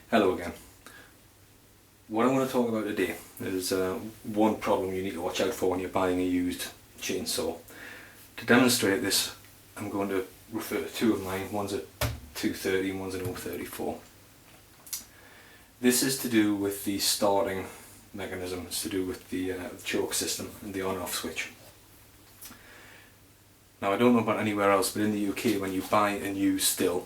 Hello again. What I want to talk about today is one problem you need to watch out for when you're buying a used chainsaw. To demonstrate this, I'm going to refer to two of mine. One's a 230 and one's an 034. This is to do with the starting mechanism. It's to do with the choke system and the on-off switch. Now, I don't know about anywhere else, but in the UK, when you buy a new Stihl,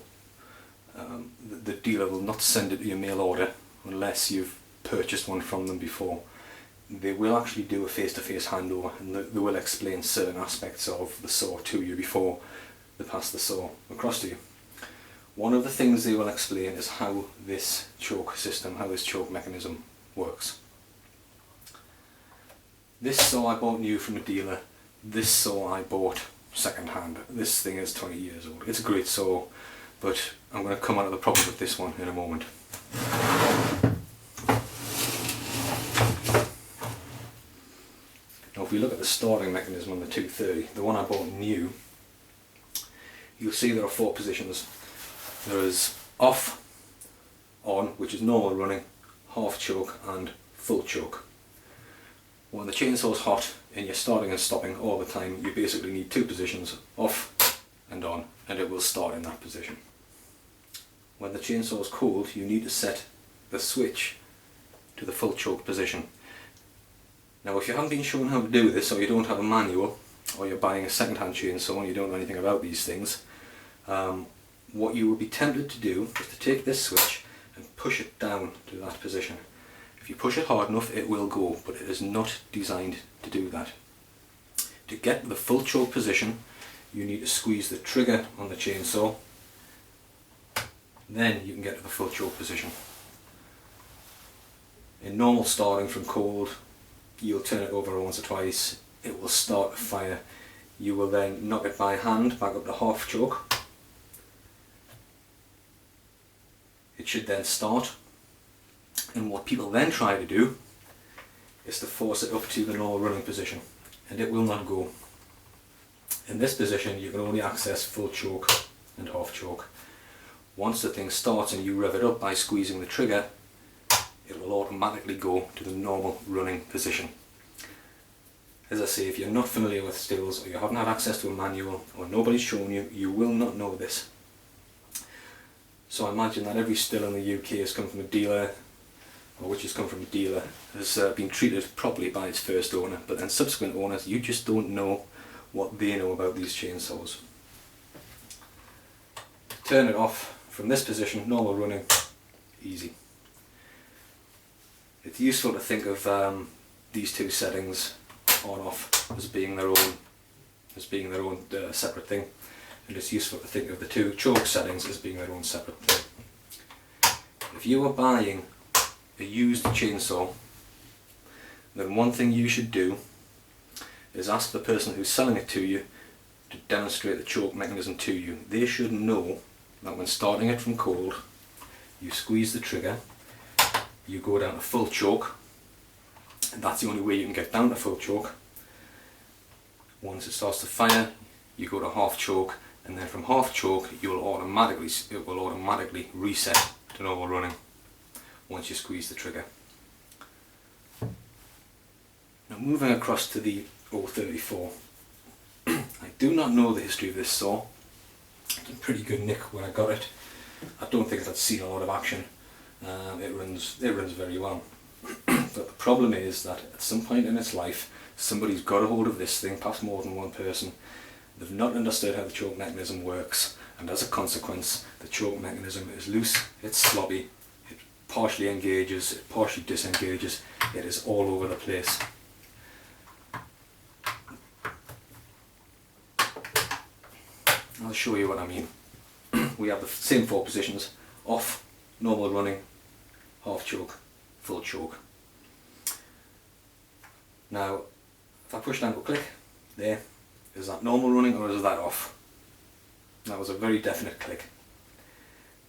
the dealer will not send it to your mail order unless you've purchased one from them before. They will actually do a face-to-face handover, and they will explain certain aspects of the saw to you before they pass the saw across to you. One of the things they will explain is how this choke system, how this choke mechanism works. This saw I bought new from a dealer. This saw I bought second hand. This thing is 20 years old. It's a great saw, but I'm going to come on to the problem with this one in a moment. Now, if we look at the starting mechanism on the 230, the one I bought new, you'll see there are four positions. There is off, on, which is normal running, half choke and full choke. When the chainsaw is hot and you're starting and stopping all the time, you basically need two positions, off and on, and it will start in that position. When the chainsaw is cold, you need to set the switch to the full choke position. Now, if you haven't been shown how to do this, or you don't have a manual, or you're buying a second-hand chainsaw and you don't know anything about these things, what you will be tempted to do is to take this switch and push it down to that position. If you push it hard enough, it will go, but it is not designed to do that. To get the full choke position, you need to squeeze the trigger on the chainsaw, then you can get to the full choke position. In normal starting from cold, you'll turn it over once or twice, it will start to fire. You will then knock it by hand back up to half choke. It should then start, and what people then try to do is to force it up to the normal running position, and it will not go. In this position you can only access full choke and half choke. Once the thing starts and you rev it up by squeezing the trigger, it will automatically go to the normal running position. As I say, if you're not familiar with Stihls, or you haven't had access to a manual, or nobody's shown you, you will not know this. So I imagine that every Stihl in the UK has come from a dealer, or which has come from a dealer, has been treated properly by its first owner, but then subsequent owners, you just don't know what they know about these chainsaws. Turn it off from this position, normal running, easy. It's useful to think of these two settings, on off, as being their own separate thing, and it's useful to think of the two choke settings as being their own separate thing. If you are buying a used chainsaw, then one thing you should do is ask the person who's selling it to you to demonstrate the choke mechanism to you. They should know that when starting it from cold, you squeeze the trigger, you go down to full choke, and that's the only way you can get down to full choke. Once it starts to fire, you go to half choke, and then from half choke it will automatically reset to normal running once you squeeze the trigger. Now, moving across to the 034. I do not know the history of this saw. It's a pretty good nick when I got it. I don't think it had seen a lot of action. It runs very well. But the problem is that at some point in its life, somebody's got a hold of this thing, perhaps more than one person. They've not understood how the choke mechanism works, and as a consequence, the choke mechanism is loose, it's sloppy, it partially engages, it partially disengages, it is all over the place. I'll show you what I mean. We have the same four positions: off, normal running, half choke, full choke. Now, if I push down to a click, there, is that normal running or is that off? That was a very definite click.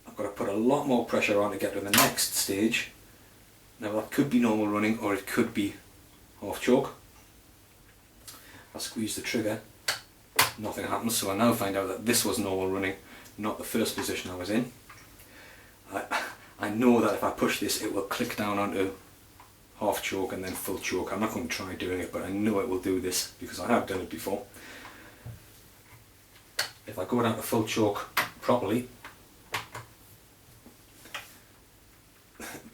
I've got to put a lot more pressure on to get to the next stage. Now, that could be normal running or it could be half choke. I squeeze the trigger, nothing happens, so I now find out that this was normal running, not the first position I was in. I know that if I push this it will click down onto half choke and then full choke. I'm not going to try doing it, but I know it will do this because I have done it before. If I go down to full choke properly,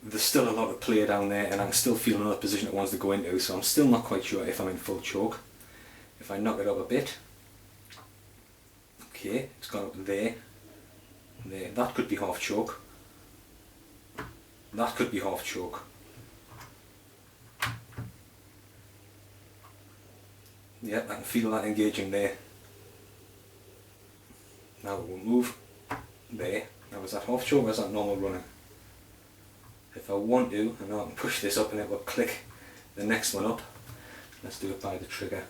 there's still a lot of play down there and I can still feel another position it wants to go into, so I'm still not quite sure if I'm in full choke. If I knock it up a bit, okay, it's gone up there, there, that could be half choke, that could be half choke. Yeah, I can feel that engaging there. Now it will move there. Now is that half choke or is that normal running? If I want to, and I can push this up and it will click the next one up. Let's do it by the trigger.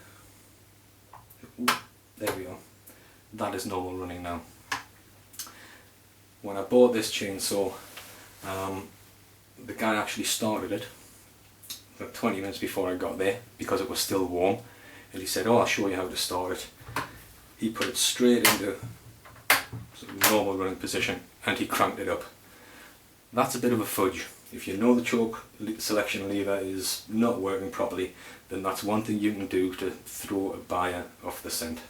Ooh, there we are. That is normal running now. When I bought this chainsaw, the guy actually started it about 20 minutes before I got there because it was still warm, and he said, "Oh, I'll show you how to start it." He put it straight into sort of normal running position and he cranked it up. That's a bit of a fudge. If you know the choke selection lever is not working properly, then that's one thing you can do to throw a buyer off the scent.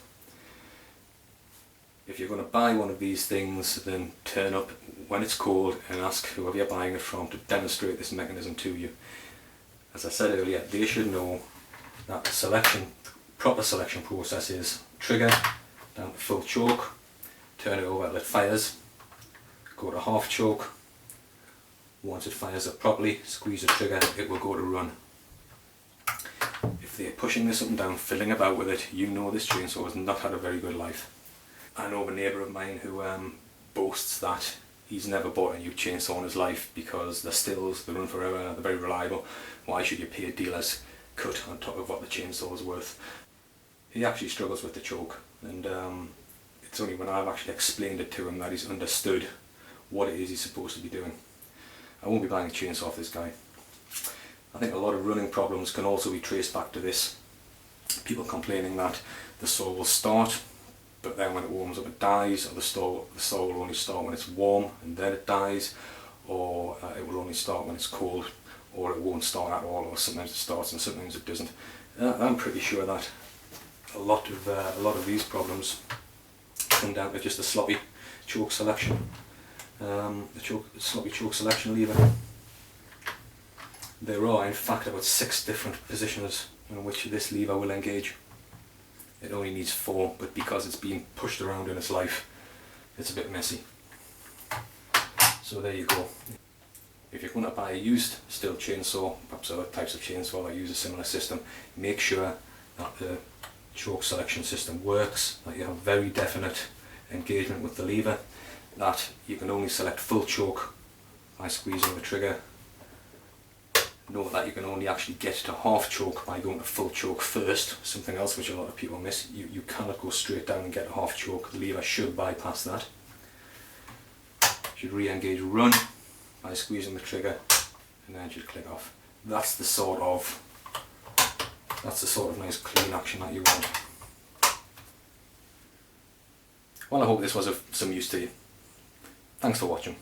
If you're going to buy one of these things, then turn up when it's cold and ask whoever you're buying it from to demonstrate this mechanism to you. As I said earlier, they should know that the proper selection process is trigger down to full choke, turn it over till it fires, go to half choke. Once it fires up properly, squeeze the trigger, it will go to run. If they're pushing this up and down, fiddling about with it, you know this chainsaw has not had a very good life. I know of a neighbour of mine who boasts that he's never bought a new chainsaw in his life because they're Stihls, they run forever, they're very reliable. Why should you pay a dealer's cut on top of what the chainsaw is worth? He actually struggles with the choke, and it's only when I've actually explained it to him that he's understood what it is he's supposed to be doing. I won't be buying a chainsaw off this guy. I think a lot of running problems can also be traced back to this. People complaining that the saw will start, but then when it warms up it dies, or the saw will only start when it's warm and then it dies, or it will only start when it's cold, or it won't start at all, or sometimes it starts and sometimes it doesn't. I'm pretty sure that a lot of these problems come down to just a sloppy choke selection. Sloppy choke selection lever. There are in fact about 6 different positions in which this lever will engage. It only needs 4, but because it's being pushed around in its life, it's a bit messy. So there you go. If you're going to buy a used Stihl chainsaw, perhaps other types of chainsaw that use a similar system, make sure that the choke selection system works, that you have very definite engagement with the lever, that you can only select full choke by squeezing the trigger. Note that you can only actually get to half choke by going to full choke first, something else which a lot of people miss. You cannot go straight down and get to half choke, the lever should bypass that. You should re-engage run by squeezing the trigger and then it should click off. That's the sort of nice clean action that you want. Well, I hope this was of some use to you. Thanks for watching.